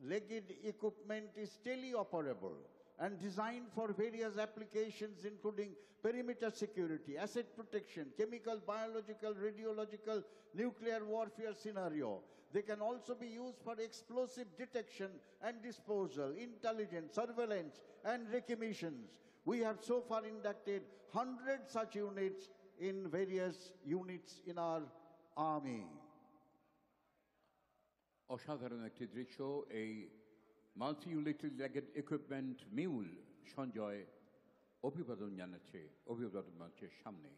legged equipment is teleoperable and designed for various applications including perimeter security, asset protection, chemical, biological, radiological, nuclear warfare scenario. They can also be used for explosive detection and disposal, intelligence, surveillance, and recognitions. We have so far inducted 100 such units in various units in our army. অসাধারণ একটি দৃশ্য এই multi-utility লেগেড equipment mule Sanjay অভিবাদন জানাচ্ছে অভিবাদন মঞ্চের সামনে।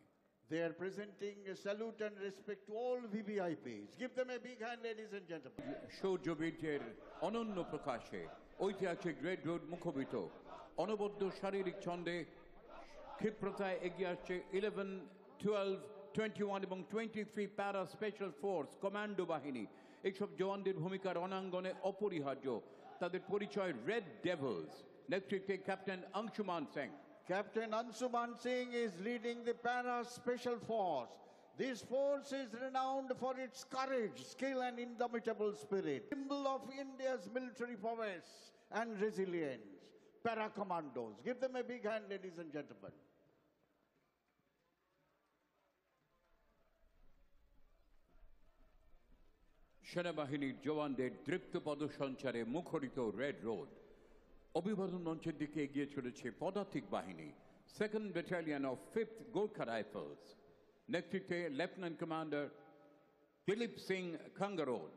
They are presenting a salute and respect to all VVIPs. Give them a big hand, ladies and gentlemen. শৌর্যবীর্যের অনন্য প্রকাশে ঐতিহাসিক রেড রোড মুখরিত অনবদ্য শারীরিক ছন্দে ক্ষিপ্রতায় এগিয়ে আসছে 11, 12, 21 এবং 23 প্যারা স্পেশাল ফোর্স কমান্ডো বাহিনী। এইসব জওয়ানদের ভূমিকার অনাঙ্গনে অপরিহার্য। তাদের পরিচয় রেড ডেভিলস, নেতৃত্বে captain Anshuman Singh. Captain Anshuman Singh is leading the Para Special Force. This force is renowned for its courage, skill and indomitable spirit. Symbol of India's military prowess and resilience. Para Commandos. Give them a big hand, ladies and gentlemen. সেনাবাহিনীর জওয়ানদের দৃপ্ত পদসঞ্চারে মুখরিত red road. অভিবাদন মঞ্চের দিকে এগিয়ে চলেছে পদাতিক বাহিনী, 2nd battalion of 5th Gorkha rifles, নেতৃত্বে লেফটেন্যান্ট কমান্ডার দিলীপ সিং খাঙ্গারোড।